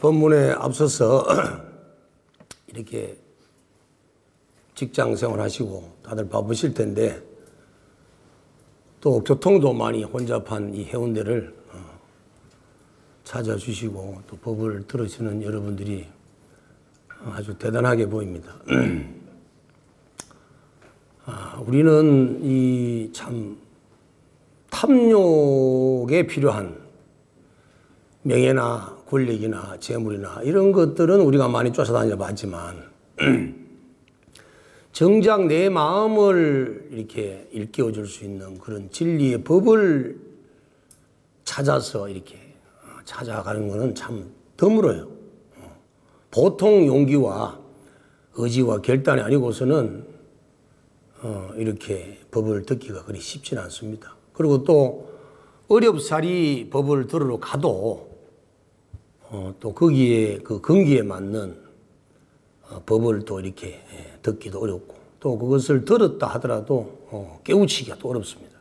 본문에 앞서서 이렇게 직장 생활하시고 다들 바쁘실 텐데 또 교통도 많이 혼잡한 이 해운대를 찾아주시고 또 법을 들으시는 여러분들이 아주 대단하게 보입니다. 우리는 이 참 탐욕에 필요한 명예나 권력이나 재물이나 이런 것들은 우리가 많이 쫓아다녀 봤지만 정작 내 마음을 이렇게 일깨워 줄 수 있는 그런 진리의 법을 찾아서 이렇게 찾아가는 것은 참 드물어요. 보통 용기와 의지와 결단이 아니고서는 이렇게 법을 듣기가 그리 쉽지는 않습니다. 그리고 또 어렵사리 법을 들으러 가도 또 거기에 그 근기에 맞는 법을 또 이렇게 듣기도 어렵고 또 그것을 들었다 하더라도 깨우치기가 또 어렵습니다.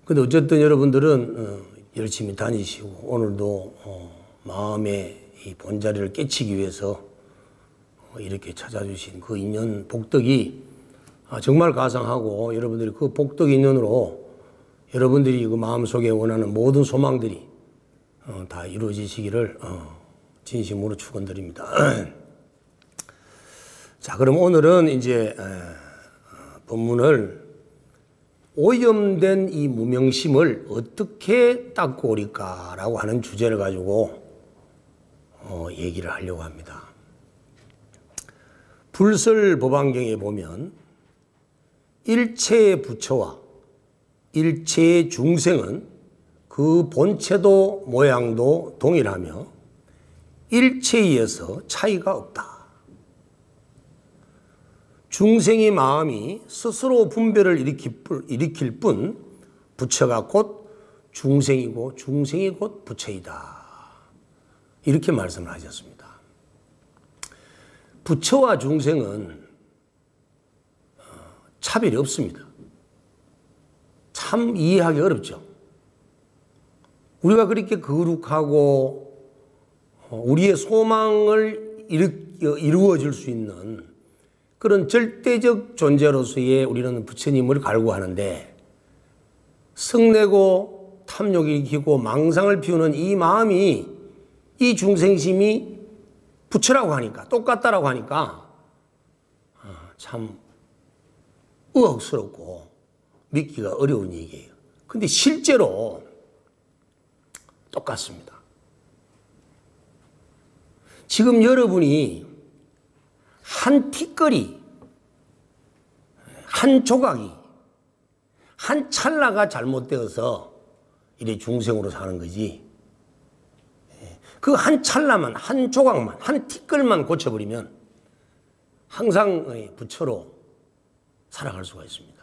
근데 어쨌든 여러분들은 열심히 다니시고 오늘도 마음의 이 본자리를 깨치기 위해서 이렇게 찾아주신 그 인연 복덕이 정말 가상하고 여러분들이 그 복덕 인연으로 여러분들이 그 마음속에 원하는 모든 소망들이 다 이루어지시기를 진심으로 축원드립니다. 자, 그럼 오늘은 이제 본문을 오염된 이 무명심을 어떻게 닦고 오릴까라고 하는 주제를 가지고 얘기를 하려고 합니다. 불설법안경에 보면 일체의 부처와 일체의 중생은 그 본체도 모양도 동일하며 일체에 의해서 차이가 없다. 중생의 마음이 스스로 분별을 일으킬 뿐 부처가 곧 중생이고 중생이 곧 부처이다. 이렇게 말씀을 하셨습니다. 부처와 중생은 차별이 없습니다. 참 이해하기 어렵죠. 우리가 그렇게 거룩하고 우리의 소망을 이루어질 수 있는 그런 절대적 존재로서의 우리는 부처님을 갈구하는데 성내고 탐욕을 일으키고 망상을 피우는 이 마음이 이 중생심이 부처라고 하니까 똑같다라고 하니까 참 의혹스럽고 믿기가 어려운 얘기예요. 근데 실제로 똑같습니다. 지금 여러분이 한 티끌이, 한 조각이, 한 찰나가 잘못되어서 이래 중생으로 사는 거지. 그 한 찰나만, 한 조각만, 한 티끌만 고쳐버리면 항상 부처로 살아갈 수가 있습니다.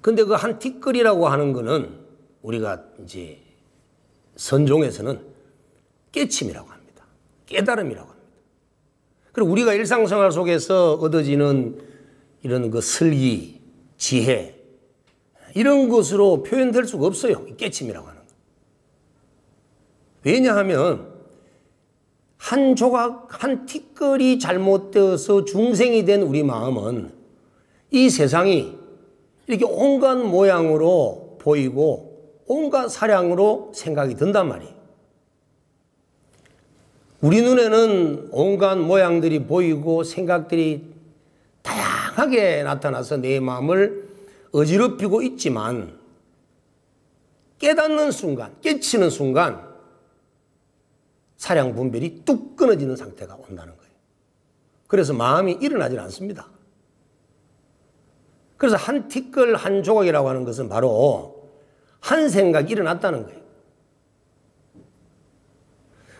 근데 그 한 티끌이라고 하는 거는 우리가 이제 선종에서는 깨침이라고 합니다. 깨달음이라고 합니다. 그리고 우리가 일상생활 속에서 얻어지는 이런 그 슬기, 지혜, 이런 것으로 표현될 수가 없어요. 깨침이라고 하는 거. 왜냐하면 한 조각, 한 티끌이 잘못되어서 중생이 된 우리 마음은 이 세상이 이렇게 온갖 모양으로 보이고 온갖 사량으로 생각이 든단 말이에요. 우리 눈에는 온갖 모양들이 보이고 생각들이 다양하게 나타나서 내 마음을 어지럽히고 있지만 깨닫는 순간, 깨치는 순간 사량 분별이 뚝 끊어지는 상태가 온다는 거예요. 그래서 마음이 일어나질 않습니다. 그래서 한 티끌 한 조각이라고 하는 것은 바로 한 생각이 일어났다는 거예요.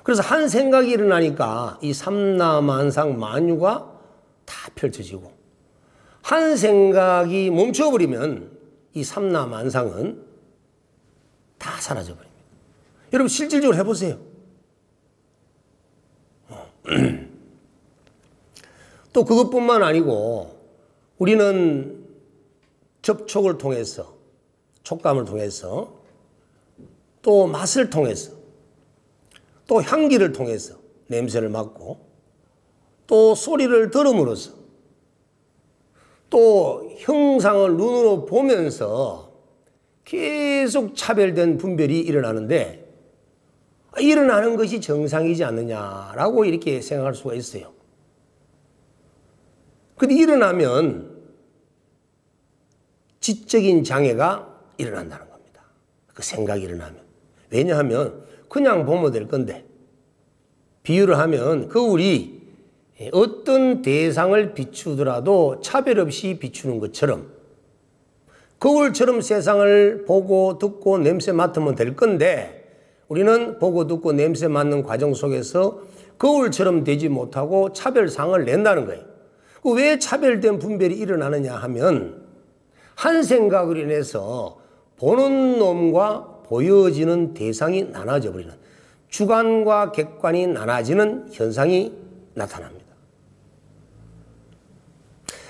그래서 한 생각이 일어나니까 이 삼라만상 만유가 다 펼쳐지고 한 생각이 멈춰버리면 이 삼라만상은 다 사라져버립니다. 여러분 실질적으로 해보세요. 또 그것뿐만 아니고 우리는 접촉을 통해서 촉감을 통해서 또 맛을 통해서 또 향기를 통해서 냄새를 맡고 또 소리를 들음으로써 또 형상을 눈으로 보면서 계속 차별된 분별이 일어나는데 일어나는 것이 정상이지 않느냐라고 이렇게 생각할 수가 있어요. 근데 일어나면 지적인 장애가 일어난다는 겁니다. 그 생각이 일어나면. 왜냐하면 그냥 보면 될 건데 비유를 하면 거울이 어떤 대상을 비추더라도 차별 없이 비추는 것처럼 거울처럼 세상을 보고 듣고 냄새 맡으면 될 건데 우리는 보고 듣고 냄새 맡는 과정 속에서 거울처럼 되지 못하고 차별상을 낸다는 거예요. 왜 차별된 분별이 일어나느냐 하면 한 생각으로 인해서 보는 놈과 보여지는 대상이 나눠져 버리는 주관과 객관이 나눠지는 현상이 나타납니다.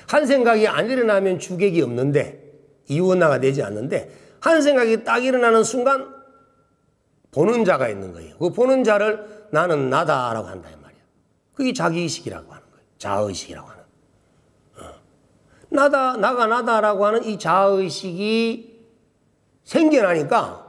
한 생각이 안 일어나면 주객이 없는데 이원화가 되지 않는데 한 생각이 딱 일어나는 순간 보는 자가 있는 거예요. 그 보는 자를 나는 나다라고 한다 이 말이야. 그게 자기의식이라고 하는 거예요. 자아의식이라고 하는. 나다, 나가 나다라고 하는 이 자아의식이 생겨나니까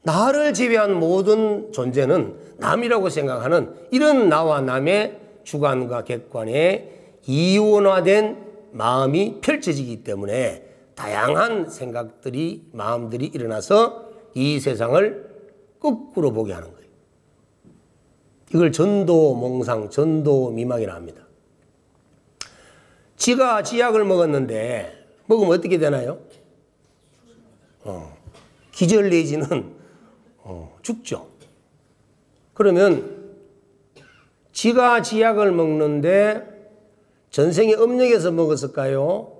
나를 제외한 모든 존재는 남이라고 생각하는 이런 나와 남의 주관과 객관의 이원화된 마음이 펼쳐지기 때문에 다양한 생각들이 마음들이 일어나서 이 세상을 거꾸로 보게 하는 거예요. 이걸 전도몽상, 전도미망이라 합니다. 지가 지약을 먹었는데 먹으면 어떻게 되나요? 기절 내지는 죽죠. 그러면 지가 지약을 먹는데 전생에 업력에서 먹었을까요?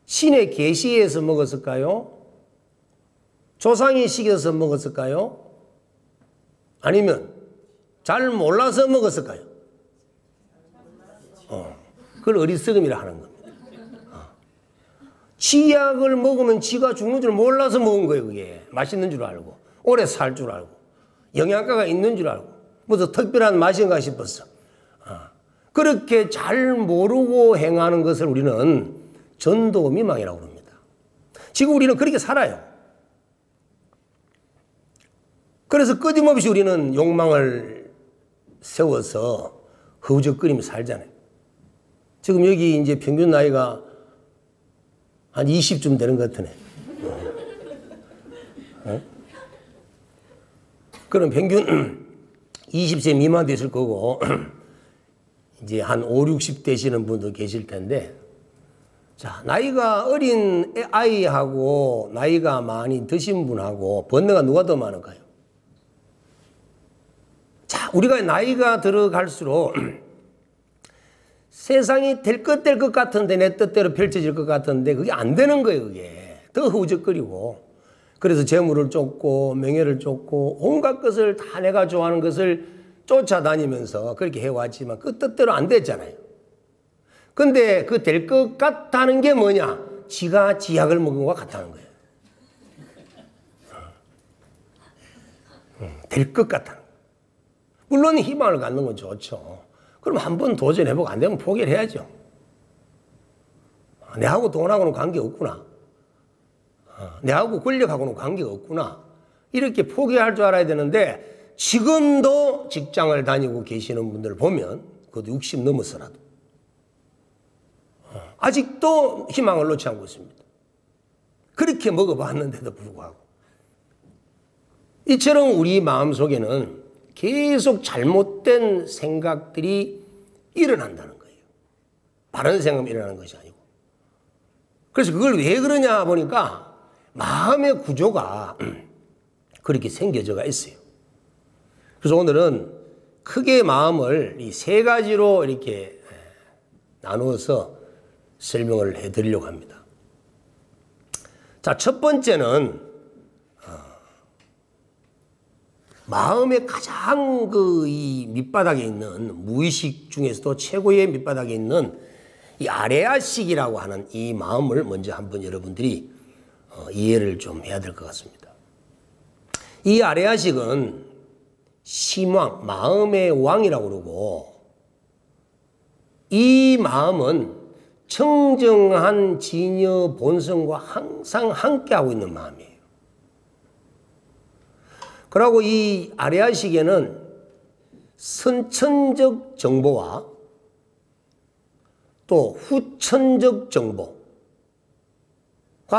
신의 계시에서 먹었을까요? 조상이 시켜서 먹었을까요? 아니면 잘 몰라서 먹었을까요? 그걸 어리석음이라 하는 겁니다. 치약을 먹으면 지가 죽는 줄 몰라서 먹은 거예요. 그게 맛있는 줄 알고 오래 살 줄 알고 영양가가 있는 줄 알고 무슨 특별한 맛인가 싶었어. 그렇게 잘 모르고 행하는 것을 우리는 전도미망이라고 합니다. 지금 우리는 그렇게 살아요. 그래서 끊임없이 우리는 욕망을 세워서 허우적거리며 살잖아요. 지금 여기 이제 평균 나이가 한 20쯤 되는 것 같으네. 그럼 평균 20세 미만 됐을 거고, 이제 한 5, 60 되시는 분도 계실 텐데, 자, 나이가 어린 아이하고 나이가 많이 드신 분하고 번뇌가 누가 더 많을까요? 자, 우리가 나이가 들어갈수록 세상이 될 것 같은데 내 뜻대로 펼쳐질 것 같은데 그게 안 되는 거예요. 그게 더 허우적거리고, 그래서 재물을 쫓고 명예를 쫓고 온갖 것을 다 내가 좋아하는 것을 쫓아다니면서 그렇게 해왔지만 그 뜻대로 안 됐잖아요. 근데 그 될 것 같다는 게 뭐냐? 지가 지약을 먹은 것과 같다는 거예요. 될 것 같다는 거예요. 물론 희망을 갖는 건 좋죠. 그럼 한번 도전해보고 안 되면 포기를 해야죠. 내하고 돈하고는 관계없구나. 내하고 권력하고는 관계가 없구나. 이렇게 포기할 줄 알아야 되는데, 지금도 직장을 다니고 계시는 분들을 보면 그것도 60 넘어서라도 아직도 희망을 놓지 않고 있습니다. 그렇게 먹어봤는데도 불구하고. 이처럼 우리 마음속에는 계속 잘못된 생각들이 일어난다는 거예요. 바른 생각이 일어나는 것이 아니고. 그래서 그걸 왜 그러냐 보니까 마음의 구조가 그렇게 생겨져가 있어요. 그래서 오늘은 크게 마음을 이 세 가지로 이렇게 나누어서 설명을 해드리려고 합니다. 자, 첫 번째는 마음의 가장 이 밑바닥에 있는 무의식 중에서도 최고의 밑바닥에 있는 이 아레아식이라고 하는 이 마음을 먼저 한번 여러분들이 이해를 좀 해야 될 것 같습니다. 이 아레아식은 심왕, 마음의 왕이라고 그러고, 이 마음은 청정한 진여 본성과 항상 함께하고 있는 마음이에요. 그리고 이 아레아식에는 선천적 정보와 또 후천적 정보가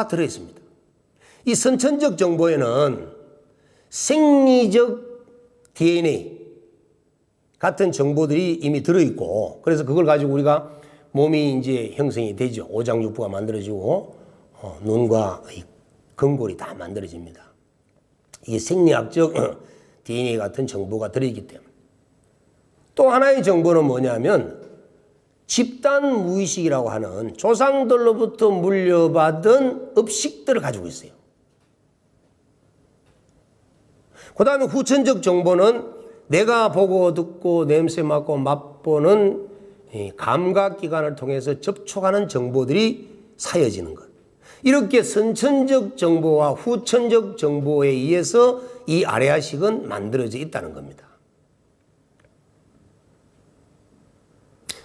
들어있습니다. 이 선천적 정보에는 생리적 DNA 같은 정보들이 이미 들어있고, 그래서 그걸 가지고 우리가 몸이 이제 형성이 되죠. 오장육부가 만들어지고, 눈과 근골이 다 만들어집니다. 이게 생리학적 DNA 같은 정보가 들어있기 때문에. 또 하나의 정보는 뭐냐면 집단 무의식이라고 하는 조상들로부터 물려받은 업식들을 가지고 있어요. 그 다음에 후천적 정보는 내가 보고 듣고 냄새 맡고 맛보는 감각기관을 통해서 접촉하는 정보들이 사여지는 것. 이렇게 선천적 정보와 후천적 정보에 의해서 이 아레아식은 만들어져 있다는 겁니다.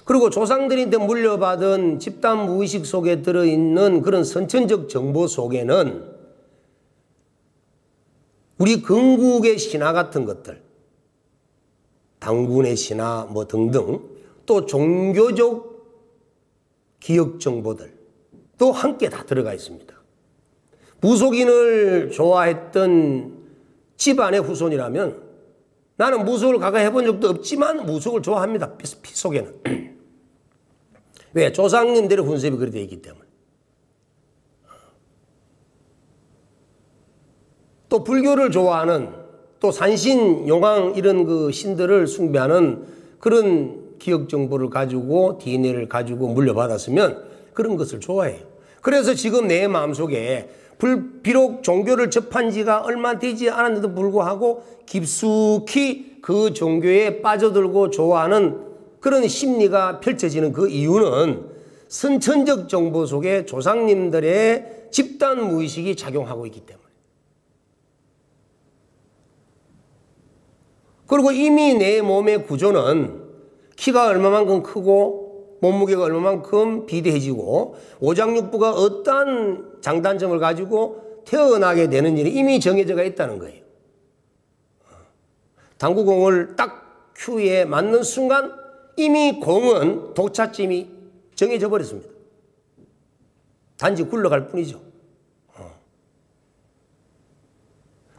그리고 조상들한테 물려받은 집단 무의식 속에 들어있는 그런 선천적 정보 속에는 우리 건국의 신화 같은 것들, 당군의 신화 뭐 등등, 또 종교적 기억 정보들 또 함께 다 들어가 있습니다. 무속인을 좋아했던 집안의 후손이라면, 나는 무속을 가까 해본 적도 없지만 무속을 좋아합니다. 피 속에는. 왜? 조상님들의 훈습이 그렇게 되어 있기 때문에. 또 불교를 좋아하는, 또 산신, 용왕 이런 그 신들을 숭배하는 그런 기억 정보를 가지고 DNA를 가지고 물려받았으면 그런 것을 좋아해요. 그래서 지금 내 마음속에 비록 종교를 접한 지가 얼마 되지 않았는데도 불구하고 깊숙이 그 종교에 빠져들고 좋아하는 그런 심리가 펼쳐지는 그 이유는 선천적 정보 속에 조상님들의 집단 무의식이 작용하고 있기 때문에. 그리고 이미 내 몸의 구조는 키가 얼마만큼 크고 몸무게가 얼마만큼 비대해지고 오장육부가 어떠한 장단점을 가지고 태어나게 되는 일이 이미 정해져 있다는 거예요. 당구공을 딱 큐에 맞는 순간 이미 공은 도착점이 정해져 버렸습니다. 단지 굴러갈 뿐이죠.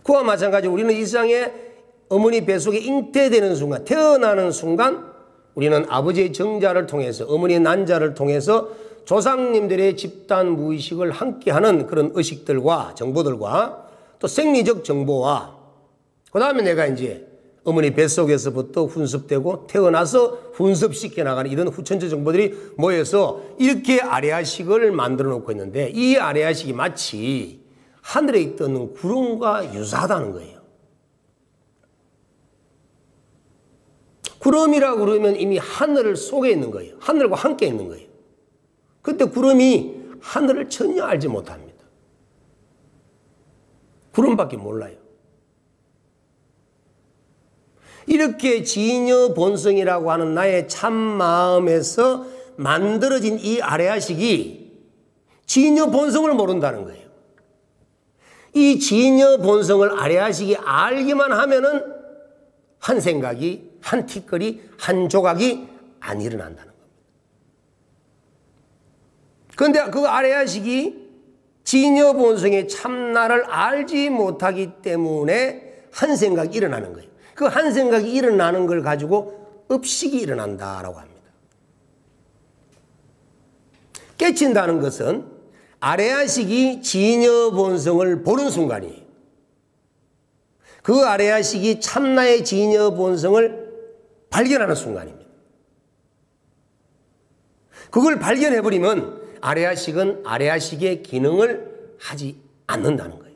그와 마찬가지로 우리는 이 세상에 어머니 뱃속에 잉태되는 순간, 태어나는 순간 우리는 아버지의 정자를 통해서, 어머니의 난자를 통해서 조상님들의 집단 무의식을 함께하는 그런 의식들과 정보들과 또 생리적 정보와 그 다음에 내가 이제 어머니 뱃속에서부터 훈습되고 태어나서 훈습시켜 나가는 이런 후천적 정보들이 모여서 이렇게 아레아식을 만들어 놓고 있는데, 이 아레아식이 마치 하늘에 떠는 구름과 유사하다는 거예요. 구름이라고 그러면 이미 하늘 속에 있는 거예요. 하늘과 함께 있는 거예요. 그때 구름이 하늘을 전혀 알지 못합니다. 구름밖에 몰라요. 이렇게 진여 본성이라고 하는 나의 참 마음에서 만들어진 이 아레아식이 진여 본성을 모른다는 거예요. 이 진여 본성을 아레아식이 알기만 하면은 한 생각이, 한 티끌이, 한 조각이 안 일어난다는 겁니다. 그런데 그 아레아식이 진여 본성의 참나를 알지 못하기 때문에 한 생각이 일어나는 거예요. 그 한 생각이 일어나는 걸 가지고 업식이 일어난다라고 합니다. 깨친다는 것은 아레아식이 진여 본성을 보는 순간이에요. 그 아레아식이 참나의 진여 본성을 발견하는 순간입니다. 그걸 발견해버리면 아레아식은 아레아식의 기능을 하지 않는다는 거예요.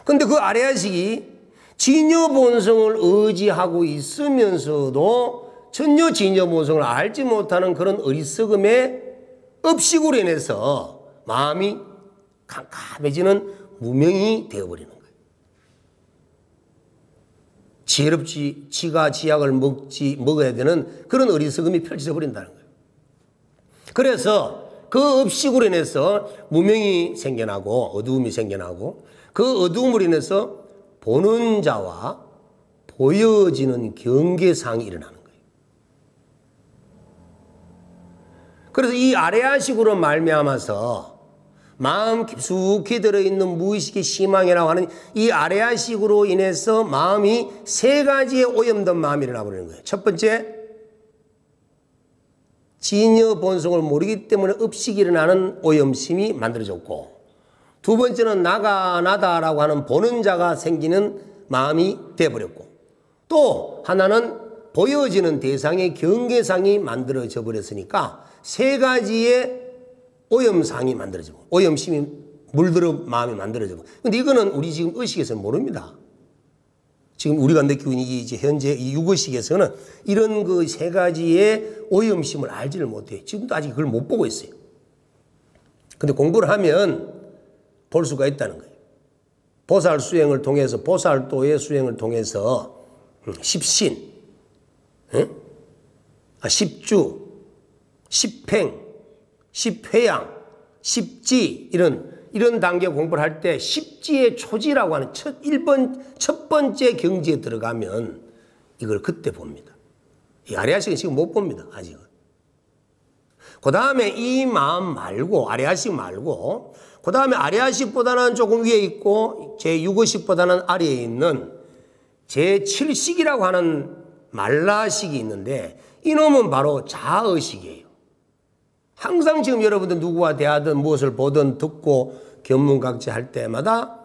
그런데 그 아레아식이 진여 본성을 의지하고 있으면서도 전혀 진여 본성을 알지 못하는 그런 어리석음의 업식으로 인해서 마음이 캄캄해지는 무명이 되어버리는 거예요. 지혜롭지 지가 지약을 먹어야 되는 그런 어리석음이 펼쳐져 버린다는 거예요. 그래서 그 업식으로 인해서 무명이 생겨나고 어두움이 생겨나고 그 어두움으로 인해서 보는 자와 보여지는 경계상이 일어나는 거예요. 그래서 이 아레아식으로 말미암아서 마음 깊숙이 들어있는 무의식의 희망이라고 하는 이 아레아식으로 인해서 마음이 세 가지의 오염된 마음이 일어나 버리는 거예요. 첫 번째, 진여 본성을 모르기 때문에 업식이 일어나는 오염심이 만들어졌고, 두 번째는 나가 나다라고 하는 보는 자가 생기는 마음이 되어버렸고, 또 하나는 보여지는 대상의 경계상이 만들어져 버렸으니까 세 가지의 오염상이 만들어지고 오염심이 물들어 마음이 만들어지고. 근데 이거는 우리 지금 의식에서는 모릅니다. 지금 우리가 느끼고 있는 이제 현재 이 육의식에서는 이런 그 세 가지의 오염심을 알지를 못해요. 지금도 아직 그걸 못 보고 있어요. 근데 공부를 하면 볼 수가 있다는 거예요. 보살 수행을 통해서, 보살도의 수행을 통해서 십신, 십주, 십행, 십회양, 십지 이런 단계 공부를 할 때 십지의 초지라고 하는 첫 번째 경지에 들어가면 이걸 그때 봅니다. 이 아레아식은 지금 못 봅니다. 아직은. 그 다음에 이 마음 말고 아레아식 말고 그 다음에 아레아식보다는 조금 위에 있고 제6의식보다는 아래에 있는 제7식이라고 하는 말라식이 있는데 이놈은 바로 자의식이에요. 항상 지금 여러분들 누구와 대하든 무엇을 보든 듣고 견문각지 할 때마다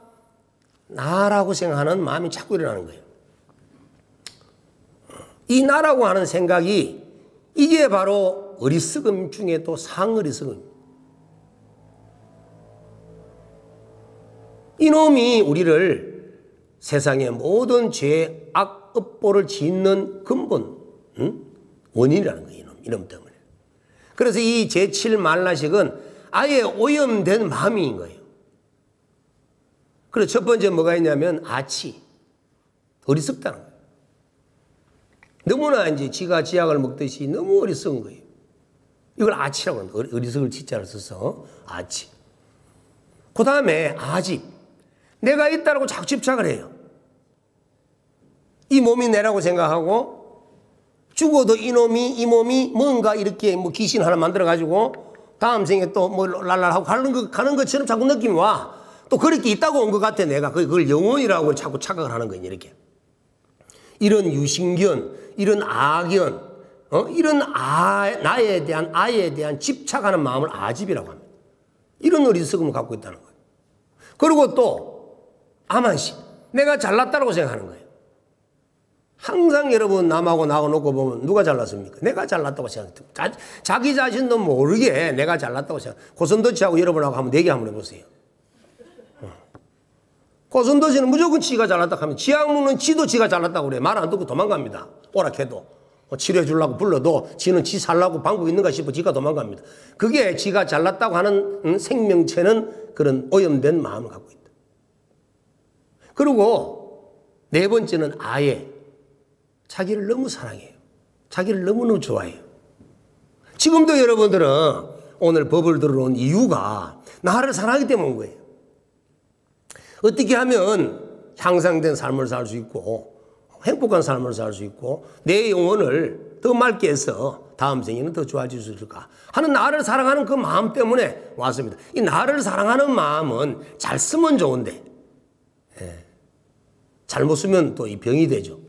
나라고 생각하는 마음이 자꾸 일어나는 거예요. 이 나라고 하는 생각이 이게 바로 어리석음 중에 또 상어리석음입니다. 이놈이 우리를 세상의 모든 죄, 악, 업보를 짓는 근본 원인이라는 거예요. 이놈 때문에. 그래서 이 제7말라식은 아예 오염된 마음인 거예요. 그래서 첫 번째 뭐가 있냐면 아치, 어리석다는 거예요. 너무나 이제 지가 지약을 먹듯이 너무 어리석은 거예요. 이걸 아치라고 합니다. 어리석을 지자를 써서 아치. 그 다음에 아집, 내가 있다라고 자꾸 집착을 해요. 이 몸이 내라고 생각하고 죽어도 이 몸이 뭔가 이렇게 뭐 귀신 하나 만들어가지고 다음 생에 또 뭐 랄랄하고 가는 것처럼 자꾸 느낌이 와. 또 그렇게 있다고 온 것 같아, 내가. 그걸 영혼이라고 자꾸 착각을 하는 거예요, 이렇게. 이런 유신견, 이런 아견, 이런 나에 대한, 아에 대한 집착하는 마음을 아집이라고 합니다. 이런 어리석음을 갖고 있다는 거예요. 그리고 또, 아만심. 내가 잘났다고 생각하는 거예요. 항상 여러분 남하고 나눠놓고 보면 누가 잘났습니까? 내가 잘났다고 생각합니다. 자기 자신도 모르게 내가 잘났다고 생각합니다. 고선도치하고 여러분하고 한번 얘기 한번 해보세요. 고선도치는 무조건 지가 잘났다고 하면 지학문은 지도 지가 잘났다고 그래. 말 안 듣고 도망갑니다. 오락해도. 치료해 주려고 불러도 지는 지 살라고 방법 있는가 싶어 지가 도망갑니다. 그게 지가 잘났다고 하는 생명체는 그런 오염된 마음을 갖고 있다. 그리고 네 번째는 아예. 자기를 너무 사랑해요. 자기를 너무너무 좋아해요. 지금도 여러분들은 오늘 법을 들어온 이유가 나를 사랑하기 때문인 거예요. 어떻게 하면 향상된 삶을 살 수 있고 행복한 삶을 살 수 있고 내 영혼을 더 맑게 해서 다음 생에는 더 좋아질 수 있을까 하는 나를 사랑하는 그 마음 때문에 왔습니다. 이 나를 사랑하는 마음은 잘 쓰면 좋은데 잘못 쓰면 또 이 병이 되죠.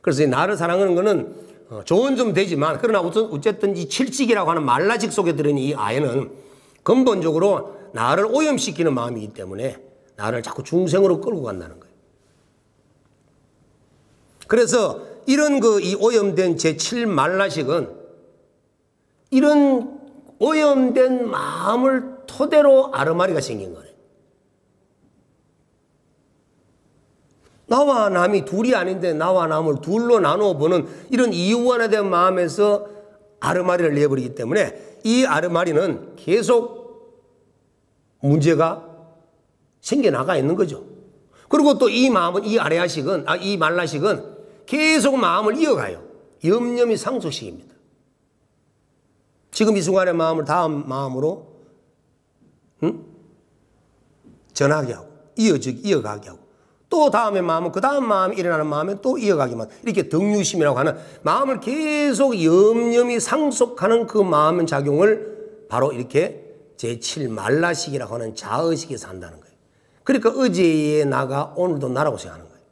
그래서 이 나를 사랑하는 거는 좋은 점 되지만 그러나 어쨌든 이 칠식이라고 하는 말라식 속에 들어있는 이 아예는 근본적으로 나를 오염시키는 마음이기 때문에 나를 자꾸 중생으로 끌고 간다는 거예요. 그래서 이런 이 오염된 제7말라식은 이런 오염된 마음을 토대로 아르마리가 생긴 거예요. 나와 남이 둘이 아닌데 나와 남을 둘로 나누어 보는 이런 이유관에 대한 마음에서 아르마리를 내버리기 때문에 이 아르마리는 계속 문제가 생겨나가 있는 거죠. 그리고 또 이 마음은, 이 아레아식은, 이 말라식은 계속 마음을 이어가요. 염려미 상속식입니다. 지금 이 순간의 마음을 다음 마음으로 전하게 하고, 이어가게 하고, 또 다음의 마음은 그 다음 마음이 일어나는 마음에 또 이어가기만, 이렇게 덕류심이라고 하는 마음을 계속 염염이 상속하는 그 마음의 작용을 바로 이렇게 제7말라식이라고 하는 자의식에서 한다는 거예요. 그러니까 어제의 나가 오늘도 나라고 생각하는 거예요.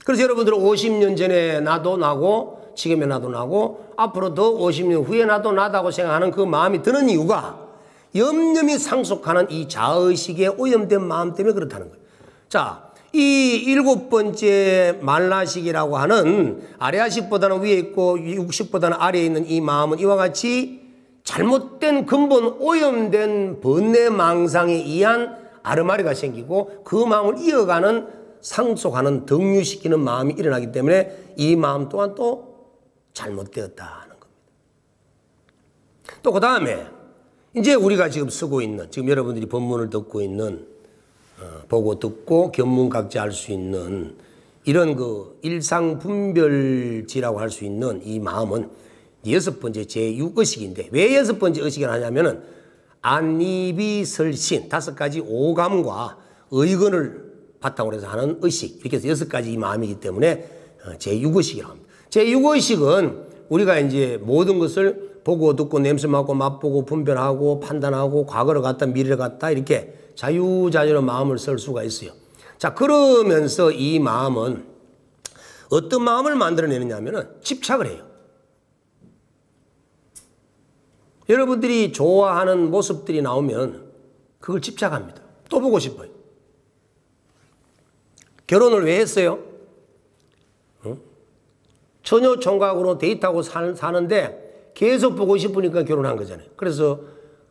그래서 여러분들은 50년 전에 나도 나고 지금의 나도 나고 앞으로 더 50년 후에 나도 나다고 생각하는 그 마음이 드는 이유가 염염이 상속하는 이 자의식의 오염된 마음 때문에 그렇다는 거예요. 자, 이 7번째 말라식이라고 하는 아레아식보다는 위에 있고 육식보다는 아래에 있는 이 마음은 이와 같이 잘못된 근본 오염된 번뇌망상에 의한 아르마리가 생기고 그 마음을 이어가는 상속하는 덕류시키는 마음이 일어나기 때문에 이 마음 또한 또 잘못되었다는 겁니다. 또 그 다음에 이제 우리가 지금 쓰고 있는, 지금 여러분들이 본문을 듣고 있는, 보고 듣고 견문각지 할 수 있는 이런 그 일상분별지라고 할 수 있는 이 마음은 6번째 제6의식인데 왜 6번째 의식을 하냐면은 안니비설신 5가지 오감과 의건을 바탕으로 해서 하는 의식, 이렇게 해서 6가지 이 마음이기 때문에 제6의식이라고 합니다. 제6의식은 우리가 이제 모든 것을 보고 듣고 냄새 맡고 맛보고 분별하고 판단하고 과거를 갖다 미래를 갖다 이렇게 자유자재로 마음을 쓸 수가 있어요. 자, 그러면서 이 마음은 어떤 마음을 만들어내느냐 하면은 집착을 해요. 여러분들이 좋아하는 모습들이 나오면 그걸 집착합니다. 또 보고 싶어요. 결혼을 왜 했어요? 처녀 총각으로 데이트하고 사는데 계속 보고 싶으니까 결혼한 거잖아요. 그래서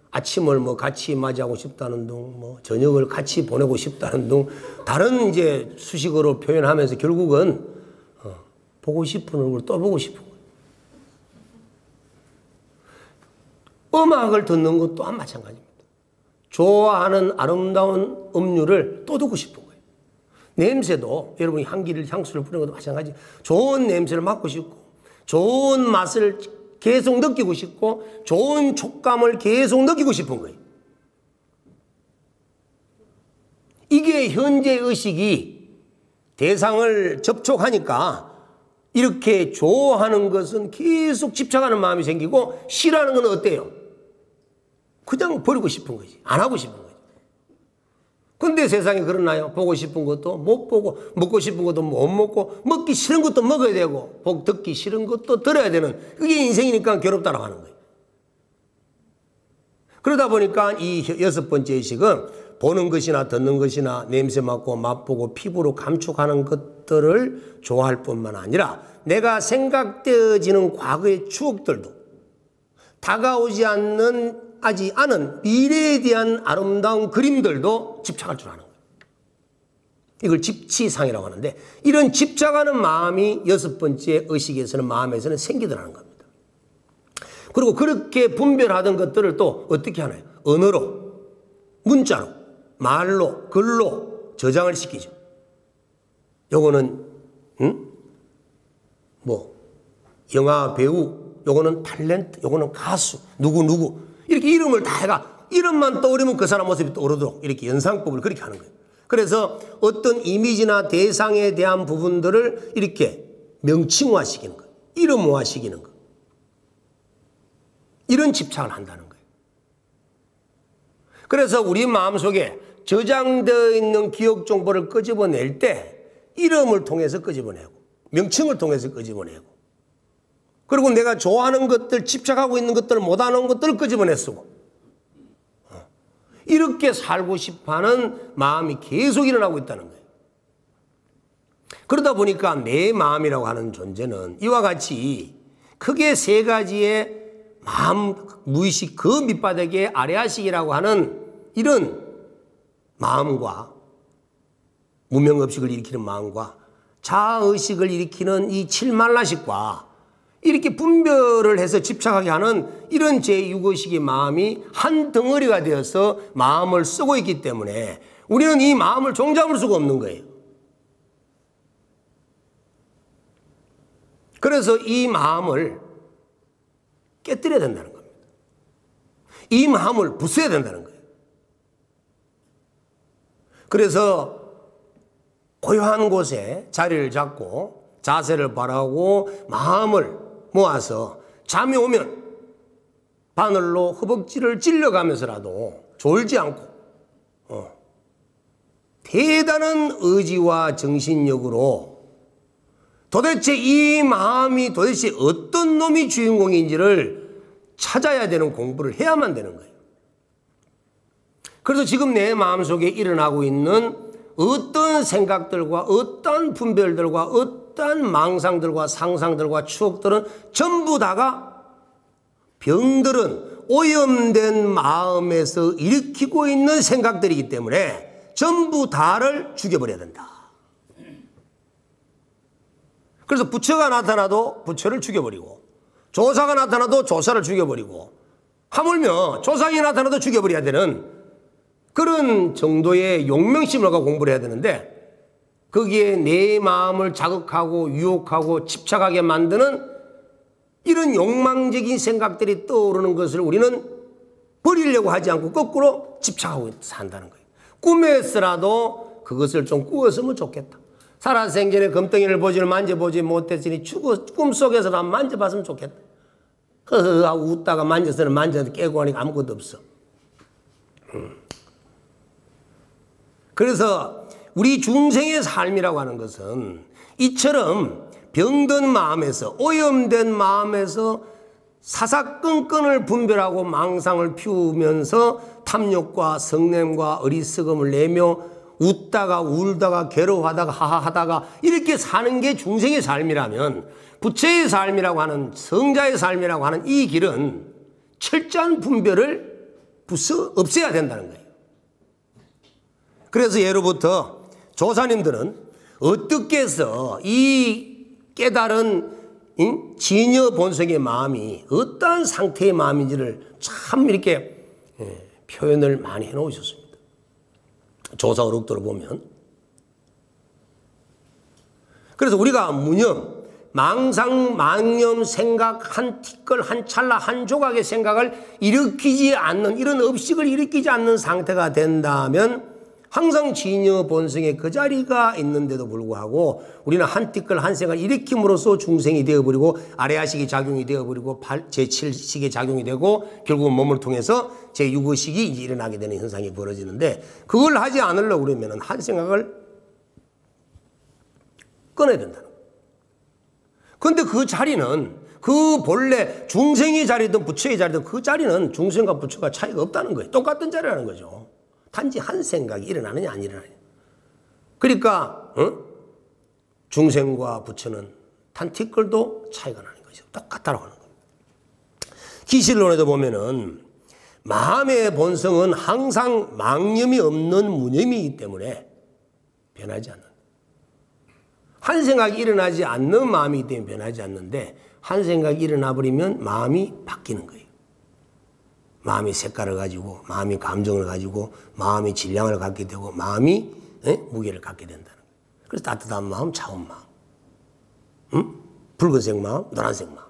아침을 뭐 같이 맞이하고 싶다는 둥, 뭐 저녁을 같이 보내고 싶다는 둥, 다른 이제 수식어로 표현하면서 결국은 보고 싶은 얼굴 또 보고 싶은 거예요. 음악을 듣는 것 또한 마찬가지입니다. 좋아하는 아름다운 음료를 또 듣고 싶은 거예요. 냄새도 여러분이 향수를 뿌리는 것도 마찬가지. 좋은 냄새를 맡고 싶고 좋은 맛을 계속 느끼고 싶고 좋은 촉감을 계속 느끼고 싶은 거예요. 이게 현재 의식이 대상을 접촉하니까 이렇게 좋아하는 것은 계속 집착하는 마음이 생기고 싫어하는 건 어때요? 그냥 버리고 싶은 거지. 안 하고 싶은 거지. 근데 세상에 그러나요? 보고 싶은 것도 못 보고, 먹고 싶은 것도 못 먹고, 먹기 싫은 것도 먹어야 되고, 듣기 싫은 것도 들어야 되는, 그게 인생이니까 괴롭다라고 하는 거예요. 그러다 보니까 이 6번째 의식은 보는 것이나 듣는 것이나 냄새 맡고 맛보고 피부로 감축하는 것들을 좋아할 뿐만 아니라 내가 생각되어지는 과거의 추억들도 다가오지 않은 미래에 대한 아름다운 그림들도 집착할 줄 아는 거예요. 이걸 집치상이라고 하는데 이런 집착하는 마음이 6번째 의식에서는 마음에서는 생기더라는 겁니다. 그리고 그렇게 분별하던 것들을 또 어떻게 하나요? 언어로, 문자로, 말로, 글로 저장을 시키죠. 요거는 영화 배우, 요거는 탤런트, 요거는 가수, 누구 이렇게 이름을 다 해가 이름만 떠오르면 그 사람 모습이 떠오르도록 이렇게 연상법을 그렇게 하는 거예요. 그래서 어떤 이미지나 대상에 대한 부분들을 이렇게 명칭화시키는 거예요. 이름화시키는 거. 이런 집착을 한다는 거예요. 그래서 우리 마음속에 저장되어 있는 기억 정보를 끄집어낼 때 이름을 통해서 끄집어내고 명칭을 통해서 끄집어내고 그리고 내가 좋아하는 것들, 집착하고 있는 것들, 못하는 것들을 끄집어내 쓰고 이렇게 살고 싶어하는 마음이 계속 일어나고 있다는 거예요. 그러다 보니까 내 마음이라고 하는 존재는 이와 같이 크게 3가지의 마음, 무의식 그 밑바닥에 아레아식이라고 하는 이런 마음과 무명의식을 일으키는 마음과 자의식을 일으키는 이 7말라식과 이렇게 분별을 해서 집착하게 하는 이런 제6의식의 마음이 한 덩어리가 되어서 마음을 쓰고 있기 때문에 우리는 이 마음을 종잡을 수가 없는 거예요. 그래서 이 마음을 깨뜨려야 된다는 겁니다. 이 마음을 부숴야 된다는 거예요. 그래서 고요한 곳에 자리를 잡고 자세를 바라고 마음을 모아서 잠이 오면 바늘로 허벅지를 찔러가면서라도 졸지 않고 대단한 의지와 정신력으로 도대체 이 마음이 도대체 어떤 놈이 주인공인지를 찾아야 되는 공부를 해야만 되는 거예요. 그래서 지금 내 마음속에 일어나고 있는 어떤 생각들과 어떤 분별들과 어떤 망상들과 상상들과 추억들은 전부 다가 병들은 오염된 마음에서 일으키고 있는 생각들이기 때문에 전부 다를 죽여버려야 된다. 그래서 부처가 나타나도 부처를 죽여버리고 조사가 나타나도 조사를 죽여버리고 하물며 조상이 나타나도 죽여버려야 되는 그런 정도의 용맹심을 갖고 공부를 해야 되는데 거기에 내 마음을 자극하고 유혹하고 집착하게 만드는 이런 욕망적인 생각들이 떠오르는 것을 우리는 버리려고 하지 않고 거꾸로 집착하고 산다는 거예요. 꿈에서라도 그것을 좀 꾸었으면 좋겠다. 살아생전에 금덩이를 보지를 만져보지 못했으니 꿈속에서도 한번 만져봤으면 좋겠다. 허허하고 웃다가 만져서는 만졌는데 깨고 하니까 아무것도 없어. 그래서 우리 중생의 삶이라고 하는 것은 이처럼 병든 마음에서 오염된 마음에서 사사건건을 분별하고 망상을 피우면서 탐욕과 성냄과 어리석음을 내며 웃다가 울다가 괴로워하다가 하하하다가 이렇게 사는 게 중생의 삶이라면 부처의 삶이라고 하는 성자의 삶이라고 하는 이 길은 철저한 분별을 없애야 된다는 거예요. 그래서 예로부터 조사님들은 어떻게 해서 이 깨달은 진여 본성의 마음이 어떠한 상태의 마음인지를 참 이렇게 표현을 많이 해놓으셨습니다. 조사 어록도를 보면. 그래서 우리가 무념, 망상, 망념, 생각 한 티끌, 한 찰나, 한 조각의 생각을 일으키지 않는 이런 업식을 일으키지 않는 상태가 된다면 항상 진여 본성의 그 자리가 있는데도 불구하고 우리는 한 티끌 한 생각을 일으킴으로써 중생이 되어버리고 아래아식이 작용이 되어버리고 제7식이 작용이 되고 결국은 몸을 통해서 제6의식이 이제 일어나게 되는 현상이 벌어지는데 그걸 하지 않으려고 그러면 한 생각을 꺼내야 된다는 거예요. 그런데 그 자리는 그 본래 중생의 자리든 부처의 자리든 그 자리는 중생과 부처가 차이가 없다는 거예요. 똑같은 자리라는 거죠. 단지 한 생각이 일어나느냐 안 일어나느냐. 그러니까 중생과 부처는 단티끌도 차이가 나는 거죠. 똑같다고 하는 겁니다. 기실론에도 보면은 마음의 본성은 항상 망념이 없는 무념이기 때문에 변하지 않는다. 한 생각이 일어나지 않는 마음이기 때문에 변하지 않는데 한 생각이 일어나 버리면 마음이 바뀌는 거예요. 마음이 색깔을 가지고 마음이 감정을 가지고 마음이 질량을 갖게 되고 마음이 무게를 갖게 된다는 거예요. 그래서 따뜻한 마음, 차가운 마음, 붉은색 마음, 노란색 마음.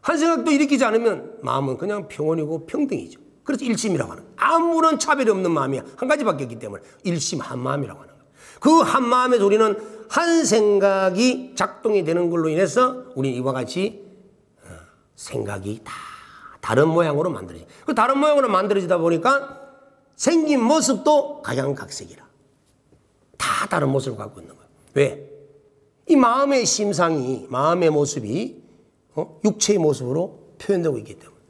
한 생각도 일으키지 않으면 마음은 그냥 평온이고 평등이죠. 그래서 일심이라고 하는 거예요. 아무런 차별이 없는 마음이 한 가지밖에 없기 때문에 일심 한 마음이라고 하는 거예요. 그 한 마음에서 우리는 한 생각이 작동이 되는 걸로 인해서 우리는 이와 같이 생각이 다 다른 모양으로 만들어져. 그 다른 모양으로 만들어지다 보니까 생긴 모습도 각양각색이라. 다 다른 모습을 갖고 있는 거예요. 왜? 이 마음의 심상이, 마음의 모습이 육체의 모습으로 표현되고 있기 때문에.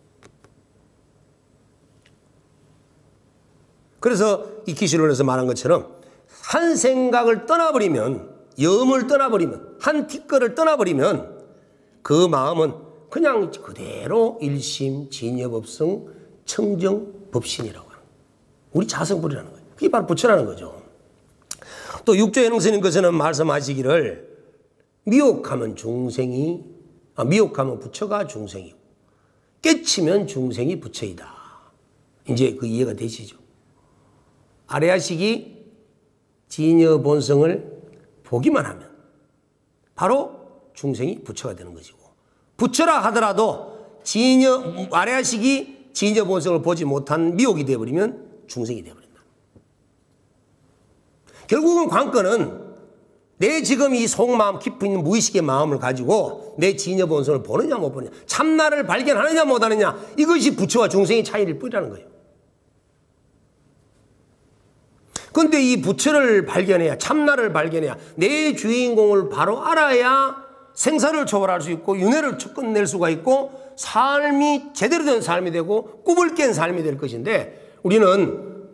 그래서 이 기실론에서 말한 것처럼 한 생각을 떠나버리면, 염을 떠나버리면, 한 티끌을 떠나버리면 그 마음은 그냥 그대로 일심, 진여법성, 청정법신이라고 하는 거예요. 우리 자성불이라는 거예요. 그게 바로 부처라는 거죠. 또 육조현흥스님께서는 말씀하시기를 미혹하면 중생이 미혹하면 부처가 중생이고 깨치면 중생이 부처이다. 이제 그 이해가 되시죠? 아레아식이 진여 본성을 보기만 하면 바로 중생이 부처가 되는 것이고, 부처라 하더라도 아레아식이 진여 본성을 보지 못한 미혹이 되어버리면 중생이 되어버린다. 결국은 관건은 내 지금 이 속마음 깊이 있는 무의식의 마음을 가지고 내 진여 본성을 보느냐 못 보느냐, 참나를 발견하느냐 못하느냐, 이것이 부처와 중생의 차이일 뿐이라는 거예요. 그런데 이 부처를 발견해야, 참나를 발견해야, 내 주인공을 바로 알아야 생사를 초월할 수 있고 윤회를 끝낼 수가 있고 삶이 제대로 된 삶이 되고 꿈을 깬 삶이 될 것인데, 우리는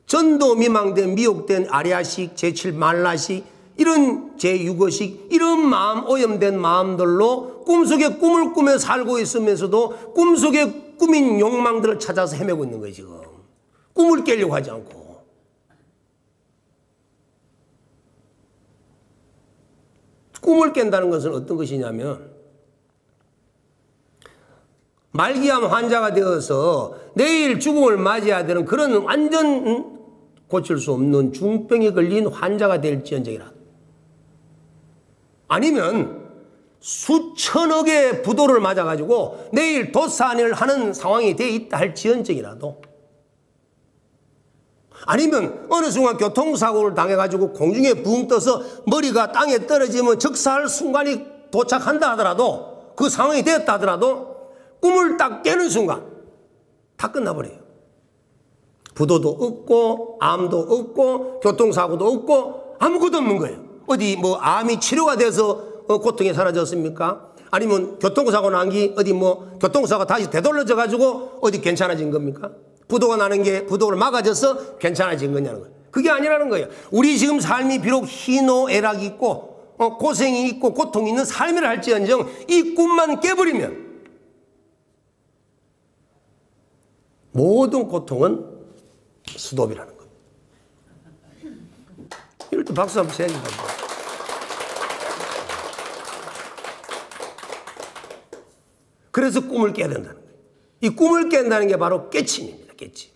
전도 미망된 미혹된 아리아식, 제7만라식, 이런 제6어식, 이런 마음, 오염된 마음들로 꿈속에 꿈을 꾸며 살고 있으면서도 꿈속에 꾸민 욕망들을 찾아서 헤매고 있는 거예요. 지금 꿈을 깨려고 하지 않고. 꿈을 깬다는 것은 어떤 것이냐면, 말기암 환자가 되어서 내일 죽음을 맞이해야 되는 그런 완전 고칠 수 없는 중병에 걸린 환자가 될지언정이라, 아니면 수천억의 부도를 맞아가지고 내일 도산을 하는 상황이 되어 있다 할지언정이라도, 아니면 어느 순간 교통사고를 당해가지고 공중에 붕 떠서 머리가 땅에 떨어지면 적사할 순간이 도착한다 하더라도, 그 상황이 되었다 하더라도 꿈을 딱 깨는 순간 다 끝나버려요. 부도도 없고 암도 없고 교통사고도 없고 아무것도 없는 거예요. 어디 뭐 암이 치료가 돼서 고통이 사라졌습니까? 아니면 교통사고 난 게 어디 뭐 교통사고가 다시 되돌려져 가지고 어디 괜찮아진 겁니까? 부도가 나는 게 부도를 막아져서 괜찮아진 거냐는 거예요. 그게 아니라는 거예요. 우리 지금 삶이 비록 희노애락이 있고 고생이 있고 고통이 있는 삶이라 할지언정 이 꿈만 깨버리면 모든 고통은 수도비라는 겁니다. 이럴 때 박수 한번 쳐야지. 그래서 꿈을 깨야 된다는 거예요. 이 꿈을 깬다는 게 바로 깨침입니다. 깨침.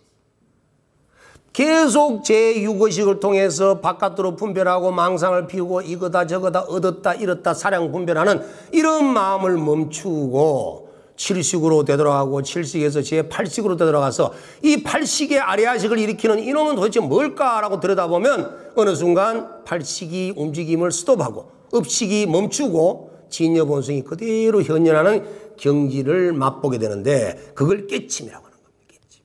계속 제6의식을 통해서 바깥으로 분별하고 망상을 피우고 이거다 저거다 얻었다 잃었다 사량 분별하는 이런 마음을 멈추고 칠식으로 되돌아가고 칠식에서 제8식으로 되돌아가서 이 8식의 아리아식을 일으키는 이놈은 도대체 뭘까라고 들여다보면 어느 순간 8식이 움직임을 스톱하고 업식이 멈추고 진여본성이 그대로 현현하는 경지를 맛보게 되는데, 그걸 깨침이라고 하는 겁니다. 깨침.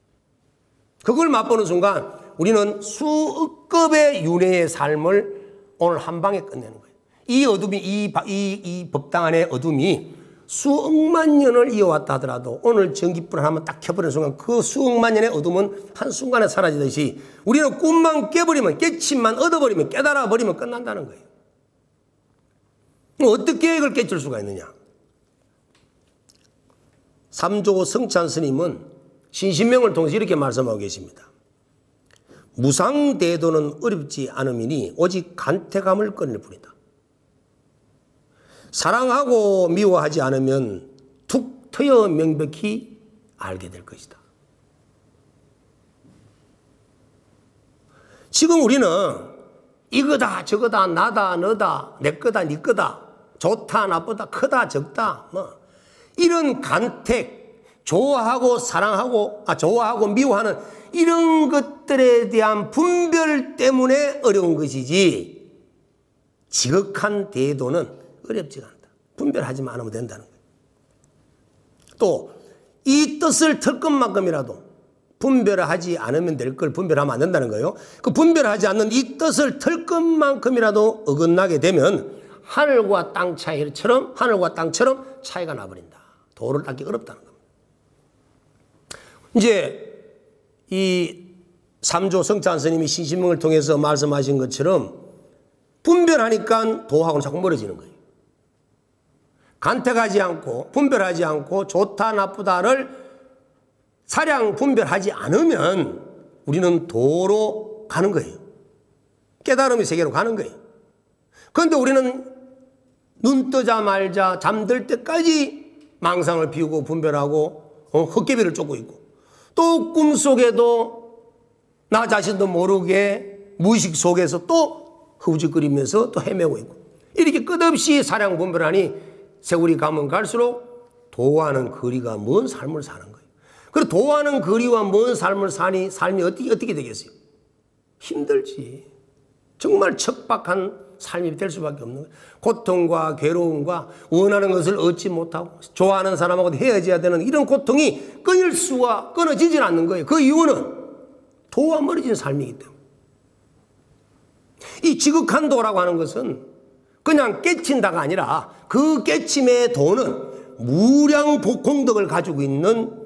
그걸 맛보는 순간 우리는 수억급의 윤회의 삶을 오늘 한 방에 끝내는 거예요. 이 어둠이 이 법당 안의 어둠이 수억만 년을 이어왔다 하더라도 오늘 전기불을 한번 딱 켜버리는 순간 그 수억만 년의 어둠은 한순간에 사라지듯이 우리는 꿈만 깨버리면, 깨침만 얻어버리면, 깨달아버리면 끝난다는 거예요. 어떻게 이걸 깨칠 수가 있느냐? 삼조 성찬 스님은 신신명을 통해서 이렇게 말씀하고 계십니다. 무상대도는 어렵지 않음이니 오직 간택감을 끊을 뿐이다. 사랑하고 미워하지 않으면 툭 트여 명백히 알게 될 것이다. 지금 우리는 이거다 저거다 나다 너다 내 거다 네 거다 좋다 나쁘다 크다 적다 뭐 이런 간택, 좋아하고 사랑하고 좋아하고 미워하는 이런 것들에 대한 분별 때문에 어려운 것이지, 지극한 대도는 어렵지가 않다. 분별하지만 않으면 된다는 거예요. 또 이 뜻을 털 것만큼이라도 분별하지 않으면 될 걸 분별하면 안 된다는 거예요. 그 분별하지 않는 이 뜻을 털 것만큼이라도 어긋나게 되면 하늘과 땅처럼 차이가 나버린다. 도를 닦기 어렵다는 겁니다. 이제 이 삼조 성찬 스님이 신신명을 통해서 말씀하신 것처럼 분별하니까 도하고는 자꾸 멀어지는 거예요. 간택하지 않고 분별하지 않고 좋다 나쁘다를 사량 분별하지 않으면 우리는 도로 가는 거예요. 깨달음의 세계로 가는 거예요. 그런데 우리는 눈 뜨자마자 잠들 때까지 망상을 피우고 분별하고 헛개비를 쫓고 있고, 또 꿈속에도 나 자신도 모르게 무의식 속에서 또 흐우직거리면서 또 헤매고 있고, 이렇게 끝없이 사량 분별하니 세월이 가면 갈수록 도와는 거리가 먼 삶을 사는 거예요. 그리고 도와는 거리와 먼 삶을 사니 삶이 어떻게 되겠어요? 힘들지. 정말 척박한 삶이 될 수밖에 없는 거예요. 고통과 괴로움과 원하는 것을 얻지 못하고 좋아하는 사람하고 헤어져야 되는 이런 고통이 끊어지질 않는 거예요. 그 이유는 도와 멀어진 삶이기 때문에. 이 지극한 도라고 하는 것은 그냥 깨친다가 아니라 그 깨침의 도는 무량 복공덕을 가지고 있는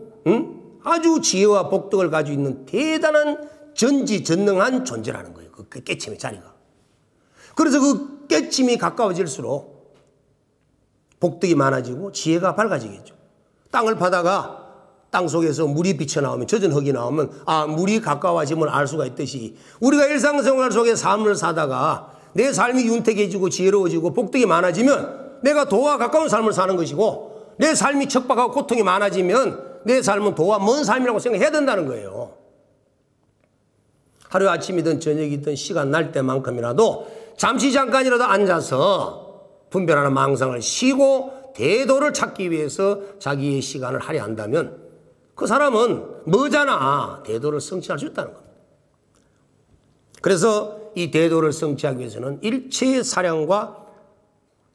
아주 지혜와 복덕을 가지고 있는 대단한 전지전능한 존재라는 거예요. 그 깨침의 자리가. 그래서 그 깨침이 가까워질수록 복덕이 많아지고 지혜가 밝아지겠죠. 땅을 파다가 땅 속에서 물이 비쳐나오면, 젖은 흙이 나오면 물이 가까워짐을 알 수가 있듯이, 우리가 일상생활 속에 삶을 사다가 내 삶이 윤택해지고 지혜로워지고 복덕이 많아지면 내가 도와 가까운 삶을 사는 것이고, 내 삶이 척박하고 고통이 많아지면 내 삶은 도와 먼 삶이라고 생각해야 된다는 거예요. 하루 아침이든 저녁이든 시간 날 때만큼이라도 잠깐이라도 앉아서 분별하는 망상을 쉬고 대도를 찾기 위해서 자기의 시간을 할애한다면 그 사람은 머지않아 대도를 성취할 수 있다는 겁니다. 그래서 이 대도를 성취하기 위해서는 일체의 사량과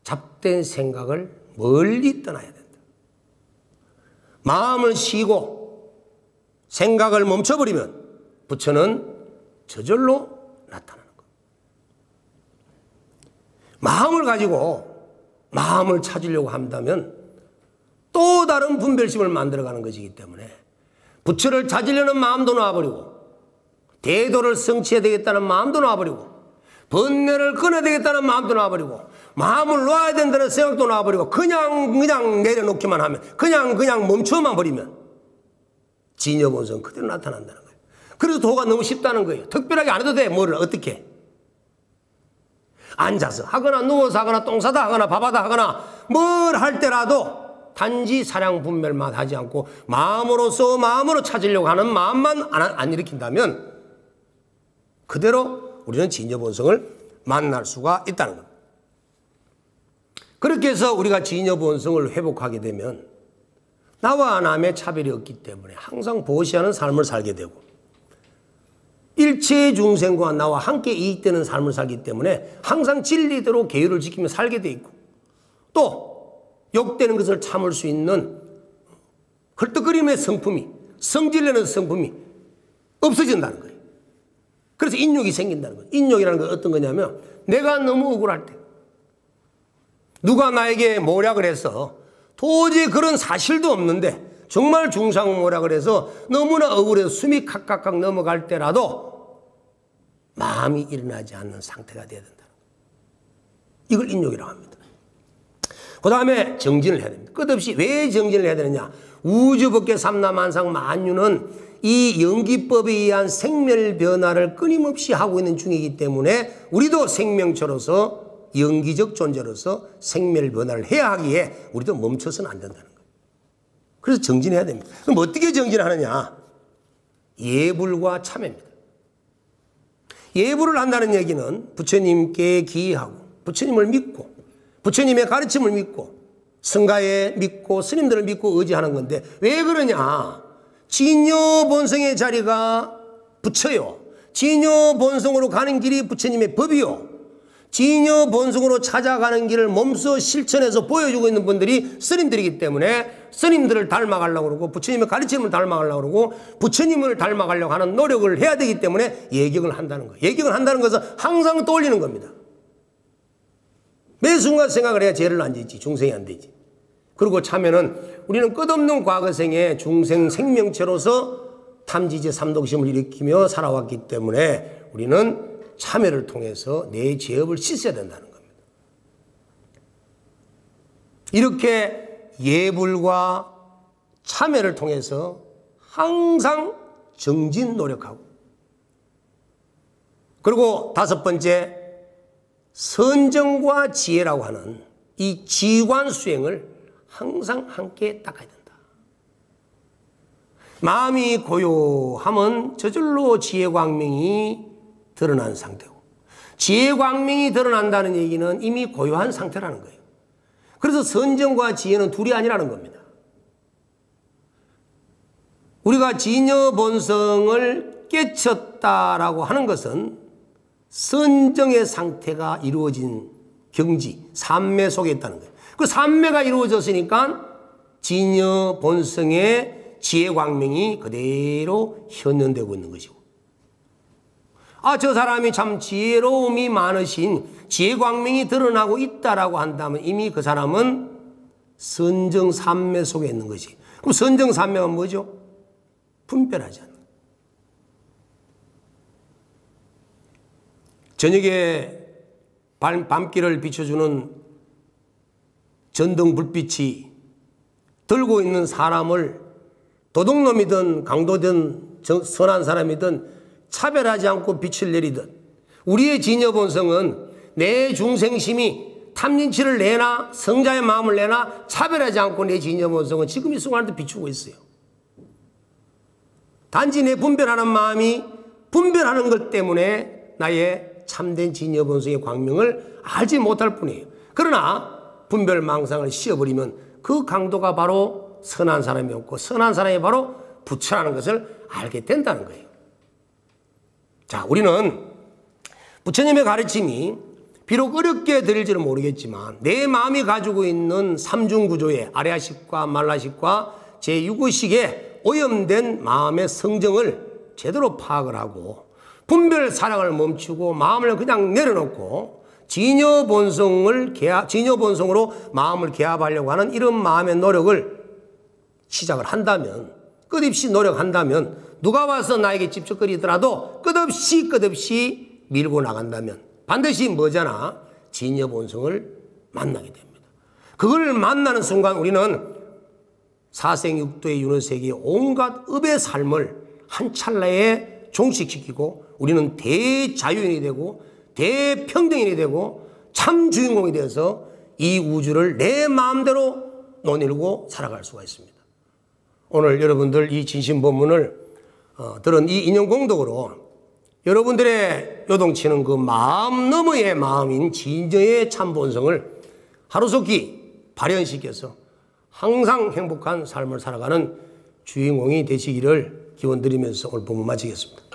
잡된 생각을 멀리 떠나야 된다. 마음을 쉬고 생각을 멈춰버리면 부처는 저절로 나타나는 것. 마음을 가지고 마음을 찾으려고 한다면 또 다른 분별심을 만들어가는 것이기 때문에 부처를 찾으려는 마음도 놔버리고, 대도를 성취해야 되겠다는 마음도 놔버리고, 번뇌를 끊어야 되겠다는 마음도 놔버리고, 마음을 놓아야 된다는 생각도 놔버리고, 그냥 내려놓기만 하면, 그냥 멈춰만 버리면 진여본성 그대로 나타난다는 거예요. 그래서 도가 너무 쉽다는 거예요. 특별하게 안 해도 돼. 뭐를 어떻게 앉아서 하거나 누워서 하거나 똥 싸다 하거나 밥하다 하거나 뭘 할 때라도 단지 사량 분별만 하지 않고 마음으로 찾으려고 하는 마음만 안 일으킨다면 그대로 우리는 진여본성을 만날 수가 있다는 겁니다. 그렇게 해서 우리가 진여본성을 회복하게 되면 나와 남의 차별이 없기 때문에 항상 보시하는 삶을 살게 되고, 일체의 중생과 나와 함께 이익되는 삶을 살기 때문에 항상 진리대로 계율을 지키며 살게 돼 있고, 또 욕되는 것을 참을 수 있는 헐떡거림의 성품이, 성질내는 성품이 없어진다는 거예요. 그래서 인욕이 생긴다는 거예요. 인욕이라는 건 어떤 거냐면, 내가 너무 억울할 때, 누가 나에게 모략을 해서 도저히 그런 사실도 없는데 정말 중상모략을 해서 너무나 억울해서 숨이 칵칵칵 넘어갈 때라도 마음이 일어나지 않는 상태가 되어야 된다. 이걸 인욕이라고 합니다. 그 다음에 정진을 해야 됩니다. 끝없이 왜 정진을 해야 되느냐. 우주법계 삼라만상 만유는 이 연기법에 의한 생멸 변화를 끊임없이 하고 있는 중이기 때문에 우리도 생명체로서, 연기적 존재로서 생멸 변화를 해야 하기에 우리도 멈춰서는 안 된다는 거예요. 그래서 정진해야 됩니다. 그럼 어떻게 정진하느냐. 예불과 참회입니다. 예불을 한다는 얘기는 부처님께 기의하고, 부처님을 믿고, 부처님의 가르침을 믿고, 성가에 믿고, 스님들을 믿고 의지하는 건데, 왜 그러냐. 진여본성의 자리가 부처요. 진여본성으로 가는 길이 부처님의 법이요. 진여본성으로 찾아가는 길을 몸소 실천해서 보여주고 있는 분들이 스님들이기 때문에 스님들을 닮아가려고 그러고, 부처님의 가르침을 닮아가려고 그러고, 부처님을 닮아가려고 하는 노력을 해야 되기 때문에 예경을 한다는 거예요. 예경을 한다는 것은 항상 떠올리는 겁니다. 매 순간 생각을 해야 죄를 안 짓지, 중생이 안 되지. 그리고 참여는 우리는 끝없는 과거생의 중생 생명체로서 탐지제 삼독심을 일으키며 살아왔기 때문에 우리는 참회를 통해서 내 죄업을 씻어야 된다는 겁니다. 이렇게 예불과 참회를 통해서 항상 정진 노력하고, 그리고 다섯 번째 선정과 지혜라고 하는 이 지관 수행을 항상 함께 닦아야 된다. 마음이 고요하면 저절로 지혜광명이 드러난 상태고, 지혜광명이 드러난다는 얘기는 이미 고요한 상태라는 거예요. 그래서 선정과 지혜는 둘이 아니라는 겁니다. 우리가 진여본성을 깨쳤다라고 하는 것은 선정의 상태가 이루어진 경지, 삼매 속에 있다는 거예요. 그 삼매가 이루어졌으니까 진여본성의 지혜광명이 그대로 현현되고 있는 것이고, 아, 저 사람이 참 지혜로움이 많으신 지혜광명이 드러나고 있다라고 한다면 이미 그 사람은 선정삼매 속에 있는 것이. 그럼 선정삼매가 뭐죠? 분별하지 않는. 저녁에 밤길을 비춰주는 전등 불빛이 들고 있는 사람을 도둑놈이든 강도든 선한 사람이든 차별하지 않고 빛을 내리듯, 우리의 진여본성은 내 중생심이 탐진치를 내나 성자의 마음을 내나 차별하지 않고 내 진여본성은 지금 이 순간에도 비추고 있어요. 단지 내 분별하는 마음이 분별하는 것 때문에 나의 참된 진여본성의 광명을 알지 못할 뿐이에요. 그러나 분별망상을 씌워버리면 그 강도가 바로 선한 사람이었고, 선한 사람이 바로 부처라는 것을 알게 된다는 거예요. 자, 우리는 부처님의 가르침이 비록 어렵게 들릴지는 모르겠지만 내 마음이 가지고 있는 삼중구조의 아래아식과 말라식과 제6의식의 오염된 마음의 성정을 제대로 파악을 하고 분별 사랑을 멈추고 마음을 그냥 내려놓고 진여본성으로 마음을 개합하려고 하는 이런 마음의 노력을 시작을 한다면, 끝없이 노력한다면, 누가 와서 나에게 찝쩍거리더라도 끝없이 밀고 나간다면 반드시 뭐잖아? 진여본성을 만나게 됩니다. 그걸 만나는 순간 우리는 사생육도의 윤회세계의 온갖 업의 삶을 한 찰나에 종식시키고 우리는 대자유인이 되고 대평등인이 되고 참 주인공이 되어서 이 우주를 내 마음대로 논일고 살아갈 수가 있습니다. 오늘 여러분들 이 진심법문을 들은 이 인연공덕으로 여러분들의 요동치는 그 마음 너머의 마음인 진저의 참본성을 하루속히 발현시켜서 항상 행복한 삶을 살아가는 주인공이 되시기를 기원드리면서 오늘 법문 마치겠습니다.